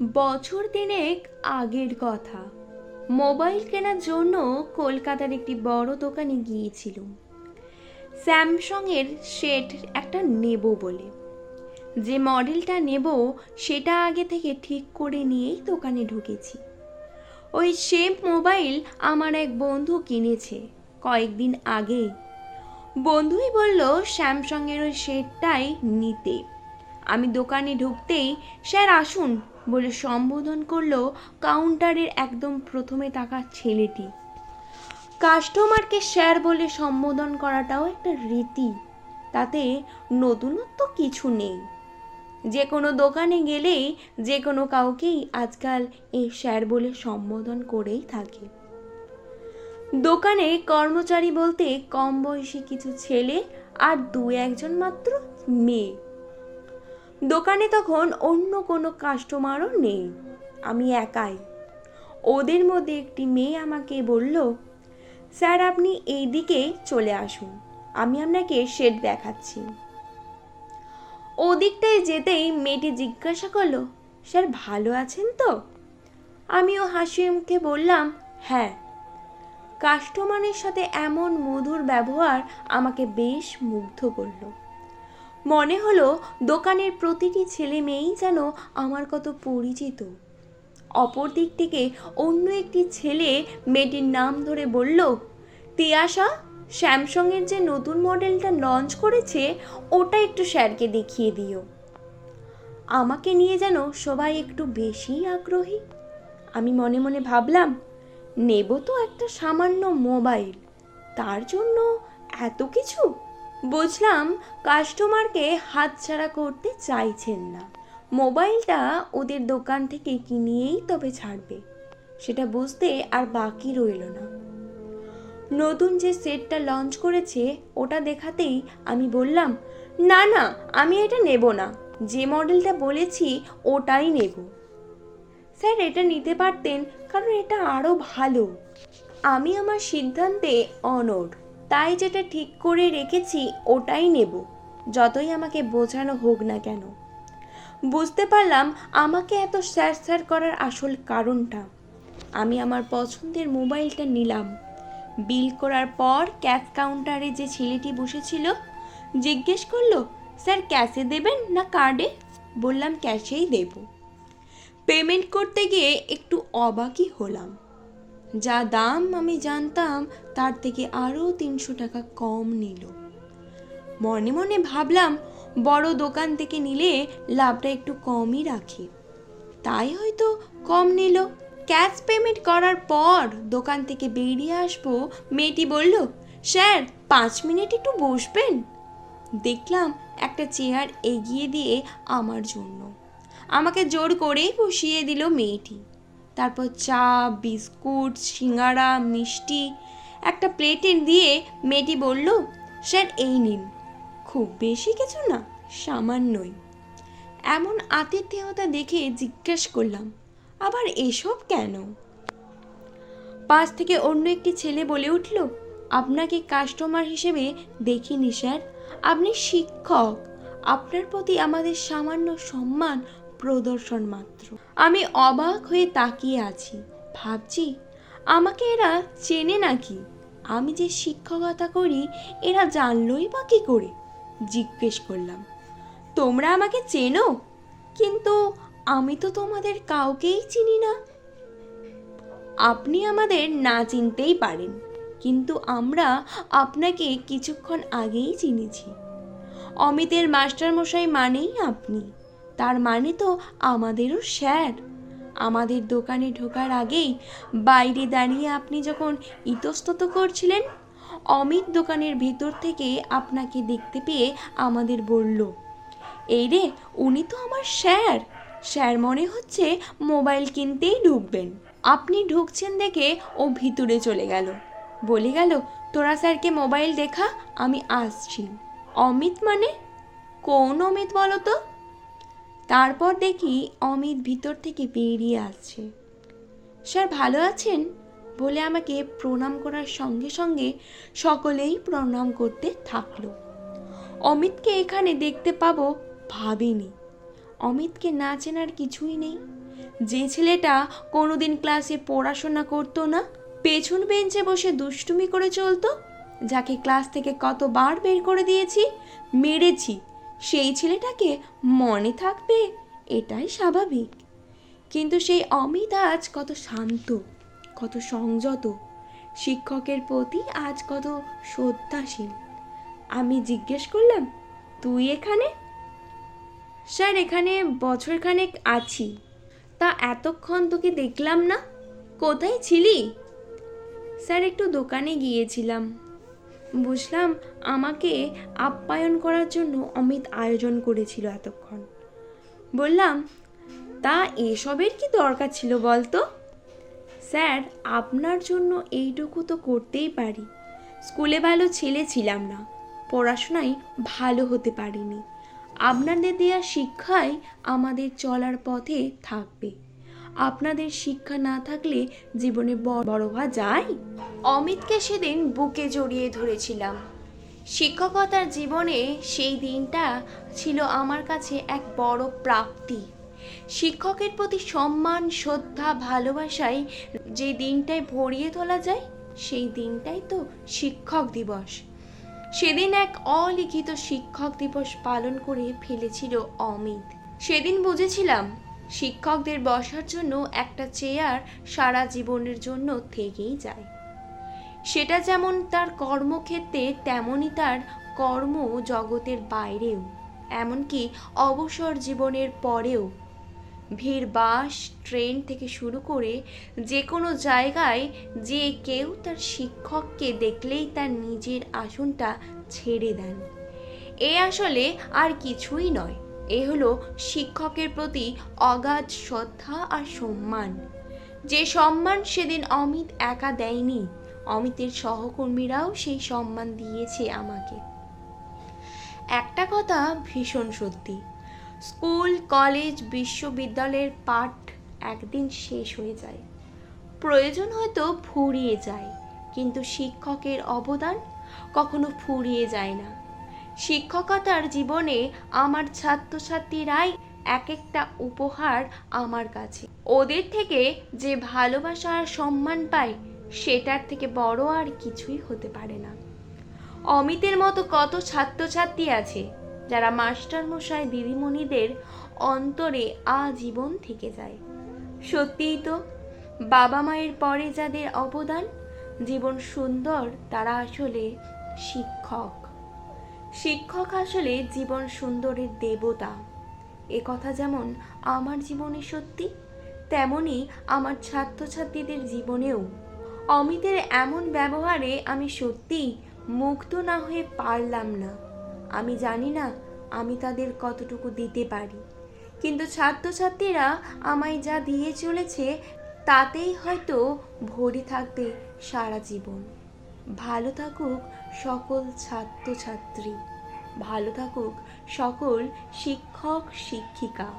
বছর তিনেক আগের কথা। মোবাইল কেনার জন্য কলকাতার একটি বড় দোকানে গিয়েছিলাম। স্যামসংয়ের সেট একটা নেব বলে। যে মডেলটা নেব সেটা আগে থেকে ঠিক করে নিয়েই দোকানে ঢুকেছি। ওই সেম মোবাইল আমার এক বন্ধু কিনেছে কয়েকদিন আগে। বন্ধুই বলল স্যামসংয়ের ওই সেটটাই নিতে। আমি দোকানে ঢুকতেই স্যার আসুন বলে সম্বোধন করলো কাউন্টারের একদম প্রথমে থাকা ছেলেটি। কাস্টমারকে স্যার বলে সম্বোধন করাটাও একটা রীতি, তাতে নতুনত্ব কিছু নেই। যে কোনো দোকানে গেলেই যে কোনো কাউকেই আজকাল এই স্যার বলে সম্বোধন করেই থাকে। দোকানে কর্মচারী বলতে কম বয়সী কিছু ছেলে আর দু একজন মাত্র মেয়ে। দোকানে তখন অন্য কোনো কাস্টমারও নেই, আমি একাই। ওদের মধ্যে একটি মেয়ে আমাকে বলল, স্যার আপনি এই দিকে চলে আসুন, আমি আপনাকে শেড দেখাচ্ছি। ওদিকটায় যেতেই মেয়েটি জিজ্ঞাসা করলো, স্যার ভালো আছেন তো? আমিও হাসি মুখে বললাম, হ্যাঁ। কাস্টমারের সাথে এমন মধুর ব্যবহার আমাকে বেশ মুগ্ধ করলো। মনে হলো দোকানের প্রতিটি ছেলে মেয়েই যেন আমার কত পরিচিত। অপর দিক থেকে অন্য একটি ছেলে মেয়েটির নাম ধরে বলল, তিয়াশা, স্যামসংয়ের যে নতুন মডেলটা লঞ্চ করেছে ওটা একটু স্যারকে দেখিয়ে দিও। আমাকে নিয়ে যেন সবাই একটু বেশিই আগ্রহী। আমি মনে মনে ভাবলাম, নেব তো একটা সামান্য মোবাইল, তার জন্য এত কিছু। বুঝলাম কাস্টমারকে হাতছাড়া করতে চাইছেন না। মোবাইলটা ওদের দোকান থেকে কিনিয়েই তবে ছাড়বে, সেটা বুঝতে আর বাকি রইল না। নতুন যে সেটটা লঞ্চ করেছে ওটা দেখাতেই আমি বললাম, না না, আমি এটা নেব না, যে মডেলটা বলেছি ওটাই নেব। স্যার এটা নিতে পারতেন, কারণ এটা আরও ভালো। আমি আমার সিদ্ধান্তে অনড়, তাই যেটা ঠিক করে রেখেছি ওটাই নেব, যতই আমাকে বোঝানো হোক না কেন। বুঝতে পারলাম আমাকে এত স্যার স্যার করার আসল কারণটা। আমি আমার পছন্দের মোবাইলটা নিলাম। বিল করার পর ক্যাশ কাউন্টারে যে ছেলেটি বসেছিল জিজ্ঞেস করলো, স্যার ক্যাশে দেবেন না কার্ডে? বললাম ক্যাশেই দেব। পেমেন্ট করতে গিয়ে একটু অবাকই হলাম। যা দাম আমি জানতাম তার থেকে আরও 300 টাকা কম নিল। মনে মনে ভাবলাম বড় দোকান থেকে নিলে লাভটা একটু কমই রাখি, তাই হয়তো কম নিল। ক্যাশ পেমেন্ট করার পর দোকান থেকে বেরিয়ে আসবো, মেয়েটি বলল, স্যার 5 মিনিট একটু বসবেন? দেখলাম একটা চেয়ার এগিয়ে দিয়ে আমার জন্য আমাকে জোর করেই বসিয়ে দিল মেয়েটি। তারপর চা, বিস্কুট, সিঙ্গাড়া, মিষ্টি একটা প্লেটে দিয়ে মেয়েটি বলল, স্যার এই নিন। খুব বেশি কিছু না, সামান্যই। এমন আতিথেয়তা দেখে জিজ্ঞেস করলাম, আবার এসব কেন? পাশ থেকে অন্য একটি ছেলে বলে উঠল, আপনাকে কাস্টমার হিসেবে দেখিনি স্যার, আপনি শিক্ষক। আপনার প্রতি আমাদের সামান্য সম্মান প্রদর্শন মাত্র। আমি অবাক হয়ে তাকিয়ে আছি, ভাবছি আমাকে এরা চেনে নাকি? আমি যে শিক্ষকতা করি এরা জানলই বা কী করে? জিজ্ঞেস করলাম, তোমরা আমাকে চেনো? কিন্তু আমি তো তোমাদের কাউকেই চিনি না। আপনি আমাদের না চিনতেই পারেন, কিন্তু আমরা আপনাকে কিছুক্ষণ আগেই চিনেছি। অমিতের মাস্টারমশাই মানেই আপনি, তার মানে তো আমাদেরও স্যার। আমাদের দোকানে ঢোকার আগেই বাইরে দাঁড়িয়ে আপনি যখন ইতস্তত করছিলেন, অমিত দোকানের ভেতর থেকে আপনাকে দেখতে পেয়ে আমাদের বলল, এই রে, উনি তো আমার স্যার। স্যার মনে হচ্ছে মোবাইল কিনতেই ঢুকবেন। আপনি ঢুকছেন দেখে ও ভিতরে চলে গেল, বলে গেল, তোরা স্যারকে মোবাইল দেখা, আমি আসছি। অমিত মানে? কোন অমিত বলো তো? তারপর দেখি অমিত ভিতর থেকে বেরিয়ে আসছে। স্যার ভালো আছেন বলে আমাকে প্রণাম করার সঙ্গে সঙ্গে সকলেই প্রণাম করতে থাকলো। অমিতকে এখানে দেখতে পাবো ভাবিনি। অমিতকে না চেনার কিছুই নেই, যে ছেলেটা কোনোদিন ক্লাসে পড়াশোনা করতো না, পেছন বেঞ্চে বসে দুষ্টুমি করে চলতো, যাকে ক্লাস থেকে কতবার বের করে দিয়েছি, মেরেছি, সেই ছেলেটাকে মনে থাকবে এটাই স্বাভাবিক। কিন্তু সেই অমিত আজ কত শান্ত, কত সংযত, শিক্ষকের প্রতি আজ কত শ্রদ্ধাশীল। আমি জিজ্ঞেস করলাম, তুই এখানে? স্যার, এখানে বছরখানেক আছি। তা এতক্ষণ তোকে দেখলাম না, কোথায় ছিলি? স্যার, একটু দোকানে গিয়েছিলাম। বুঝলাম আমাকে আপ্যায়ন করার জন্য অমিত আয়োজন করেছিল এতক্ষণ। বললাম, তা এসবের কি দরকার ছিল বলতো? স্যার, আপনার জন্য এইটুকু তো করতেই পারি। স্কুলে ভালো ছেলে ছিলাম না, পড়াশোনায় ভালো হতে পারিনি। আপনাদের দেওয়া শিক্ষাই আমাদের চলার পথে থাকবে। আপনাদের শিক্ষা না থাকলে জীবনে বড় হওয়া যায়? অমিতকে সেদিন বুকে জড়িয়ে ধরেছিলাম। শিক্ষকতার জীবনে সেই দিনটা ছিল আমার কাছে এক বড় প্রাপ্তি। শিক্ষকের প্রতি সম্মান, শ্রদ্ধা, ভালোবাসায় যে দিনটায় ভরিয়ে তোলা যায়, সেই দিনটাই তো শিক্ষক দিবস। সেদিন এক অলিখিত শিক্ষক দিবস পালন করে ফেলেছিল অমিত। সেদিন বুঝেছিলাম শিক্ষকদের বসার জন্য একটা চেয়ার সারা জীবনের জন্য থেকেই যায়। সেটা যেমন তার কর্মক্ষেত্রে, তেমনই তার কর্ম জগতের বাইরেও, এমনকি অবসর জীবনের পরেও। ভিড় বাস, ট্রেন থেকে শুরু করে যে কোনো জায়গায় যে কেউ তার শিক্ষককে দেখলেই তার নিজের আসনটা ছেড়ে দেন। এ আসলে আর কিছুই নয়, এ হলো শিক্ষকের প্রতি অগাধ শ্রদ্ধা আর সম্মান। যে সম্মান সেদিন অমিত একা দেয়নি, অমিতের সহকর্মীরাও সেই সম্মান দিয়েছে আমাকে। একটা কথা ভীষণ সত্যি, স্কুল, কলেজ, বিশ্ববিদ্যালয়ের পাঠ একদিন শেষ হয়ে যায়, প্রয়োজন হয়তো ফুরিয়ে যায়, কিন্তু শিক্ষকের অবদান কখনো ফুরিয়ে যায় না। শিক্ষকতার জীবনে আমার ছাত্রছাত্রীরাই এক একটা উপহার আমার কাছে। ওদের থেকে যে ভালোবাসা আর সম্মান পাই, সেটার থেকে বড় আর কিছুই হতে পারে না। অমিতের মতো কত ছাত্রছাত্রী আছে যারা মাস্টারমশাই, দিদিমণিদের অন্তরে আজীবন থেকে যায়। সত্যিই তো, বাবা মায়ের পরে যাদের অবদান, জীবন সুন্দর, তারা আসলে শিক্ষক। শিক্ষক আসলে জীবন সুন্দরের দেবতা। এ কথা যেমন আমার জীবনে সত্যি, তেমনি আমার ছাত্রছাত্রীদের জীবনেও। অমিতের এমন ব্যবহারে আমি সত্যিই মুগ্ধ না হয়ে পারলাম না। আমি জানি না আমি তাদের কতটুকু দিতে পারি, কিন্তু ছাত্রছাত্রীরা আমায় যা দিয়ে চলেছে তাতেই হয়তো ভরে থাকবে সারা জীবন। ভালো থাকুক সকল ছাত্রছাত্রী, ভালো থাকুক সকল শিক্ষক শিক্ষিকা।